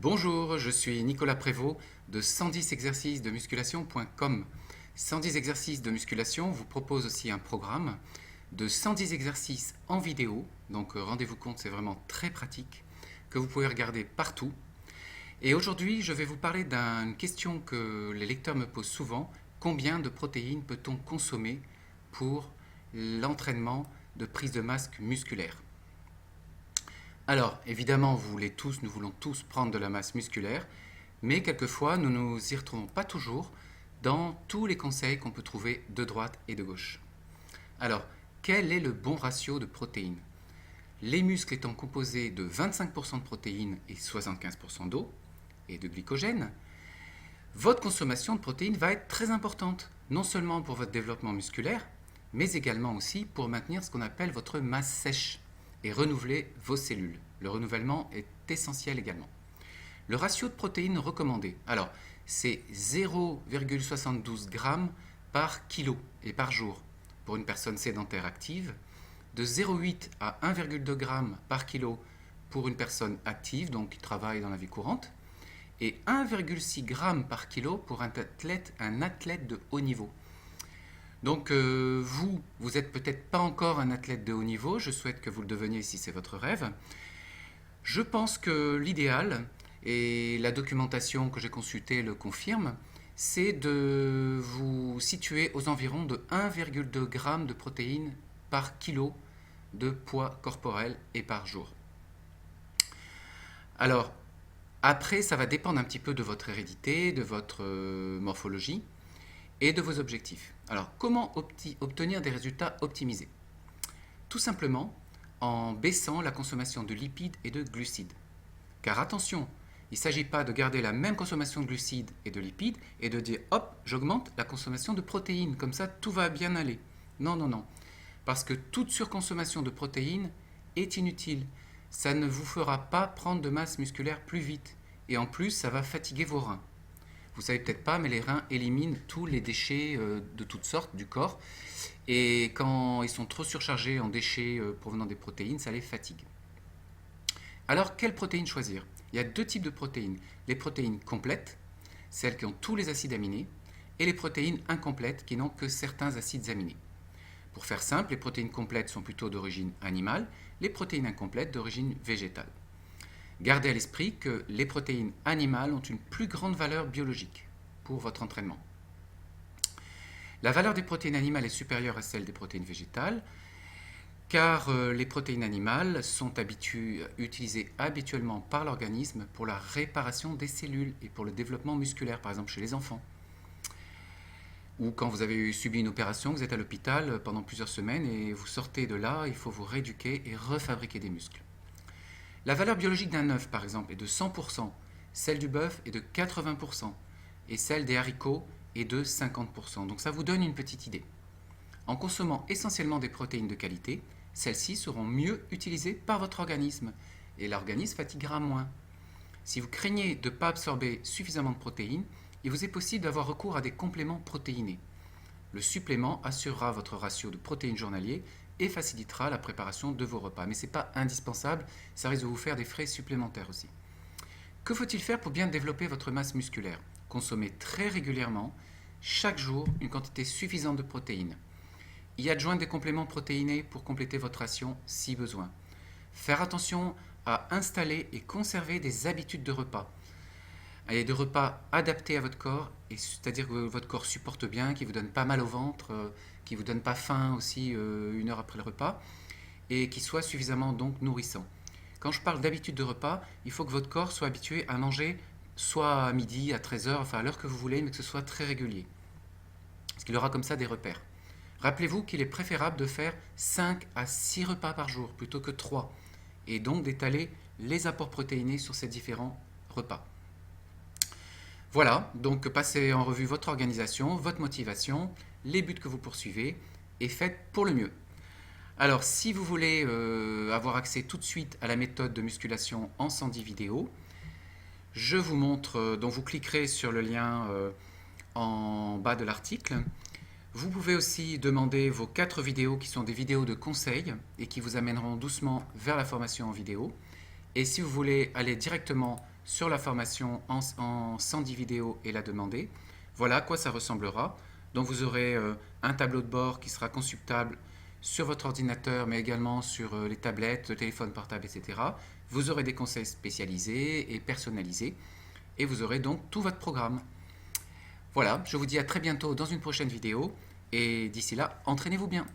Bonjour, je suis Nicolas Prévost de 110 exercices de musculation.com. 110 exercices de musculation vous propose aussi un programme de 110 exercices en vidéo. Donc rendez-vous compte, c'est vraiment très pratique, que vous pouvez regarder partout. Et aujourd'hui, je vais vous parler d'une question que les lecteurs me posent souvent. Combien de protéines peut-on consommer pour l'entraînement de prise de masse musculaire? Alors, évidemment, nous voulons tous prendre de la masse musculaire, mais quelquefois, nous ne nous y retrouvons pas toujours dans tous les conseils qu'on peut trouver de droite et de gauche. Alors, quel est le bon ratio de protéines? Les muscles étant composés de 25% de protéines et 75% d'eau et de glycogène, votre consommation de protéines va être très importante, non seulement pour votre développement musculaire, mais également aussi pour maintenir ce qu'on appelle votre masse sèche et renouveler vos cellules. Le renouvellement est essentiel également. Le ratio de protéines recommandé, alors c'est 0,72 g par kilo et par jour pour une personne sédentaire active, de 0,8 à 1,2 g par kilo pour une personne active, donc qui travaille dans la vie courante, et 1,6 g par kilo pour un athlète de haut niveau. Donc vous n'êtes peut-être pas encore un athlète de haut niveau, je souhaite que vous le deveniez si c'est votre rêve. Je pense que l'idéal, et la documentation que j'ai consultée le confirme, c'est de vous situer aux environs de 1,2 g de protéines par kilo de poids corporel et par jour. Alors, après, ça va dépendre un petit peu de votre hérédité, de votre morphologie et de vos objectifs. Alors, comment obtenir des résultats optimisés? Tout simplement en baissant la consommation de lipides et de glucides. Car attention, il ne s'agit pas de garder la même consommation de glucides et de lipides et de dire hop, j'augmente la consommation de protéines, comme ça tout va bien aller. Non, non, non. Parce que toute surconsommation de protéines est inutile. Ça ne vous fera pas prendre de masse musculaire plus vite. Et en plus, ça va fatiguer vos reins. Vous ne savez peut-être pas, mais les reins éliminent tous les déchets de toutes sortes du corps. Et quand ils sont trop surchargés en déchets provenant des protéines, ça les fatigue. Alors, quelles protéines choisir? Il y a deux types de protéines. Les protéines complètes, celles qui ont tous les acides aminés, et les protéines incomplètes qui n'ont que certains acides aminés. Pour faire simple, les protéines complètes sont plutôt d'origine animale, les protéines incomplètes d'origine végétale. Gardez à l'esprit que les protéines animales ont une plus grande valeur biologique pour votre entraînement. La valeur des protéines animales est supérieure à celle des protéines végétales, car les protéines animales sont utilisées habituellement par l'organisme pour la réparation des cellules et pour le développement musculaire, par exemple chez les enfants. Ou quand vous avez subi une opération, vous êtes à l'hôpital pendant plusieurs semaines et vous sortez de là, il faut vous rééduquer et refabriquer des muscles. La valeur biologique d'un œuf, par exemple, est de 100%, celle du bœuf est de 80%, et celle des haricots est de 50%. Donc ça vous donne une petite idée. En consommant essentiellement des protéines de qualité, celles-ci seront mieux utilisées par votre organisme, et l'organisme fatiguera moins. Si vous craignez de ne pas absorber suffisamment de protéines, il vous est possible d'avoir recours à des compléments protéinés. Le supplément assurera votre ratio de protéines journalier et facilitera la préparation de vos repas. Mais ce n'est pas indispensable, ça risque de vous faire des frais supplémentaires aussi. Que faut-il faire pour bien développer votre masse musculaire? Consommez très régulièrement, chaque jour, une quantité suffisante de protéines. Y adjoindre des compléments protéinés pour compléter votre ration si besoin. Faire attention à installer et conserver des habitudes de repas. Et de repas adaptés à votre corps, c'est-à-dire que votre corps supporte bien, qui ne vous donne pas mal au ventre, qui ne vous donne pas faim aussi une heure après le repas, et qui soit suffisamment donc nourrissant. Quand je parle d'habitude de repas, il faut que votre corps soit habitué à manger soit à midi, à 13 heures, enfin à l'heure que vous voulez, mais que ce soit très régulier. Parce qu'il aura comme ça des repères. Rappelez-vous qu'il est préférable de faire 5 à 6 repas par jour plutôt que 3, et donc d'étaler les apports protéinés sur ces différents repas. Voilà, donc passez en revue votre organisation, votre motivation, les buts que vous poursuivez et faites pour le mieux. Alors, si vous voulez avoir accès tout de suite à la méthode de musculation en 110 vidéos, je vous montre, donc vous cliquerez sur le lien en bas de l'article. Vous pouvez aussi demander vos 4 vidéos qui sont des vidéos de conseils et qui vous amèneront doucement vers la formation en vidéo. Et si vous voulez aller directement sur la formation en 110 vidéos et la demander. Voilà à quoi ça ressemblera. Donc vous aurez un tableau de bord qui sera consultable sur votre ordinateur, mais également sur les tablettes, le téléphone portable, etc. Vous aurez des conseils spécialisés et personnalisés, et vous aurez donc tout votre programme. Voilà, je vous dis à très bientôt dans une prochaine vidéo, et d'ici là, entraînez-vous bien.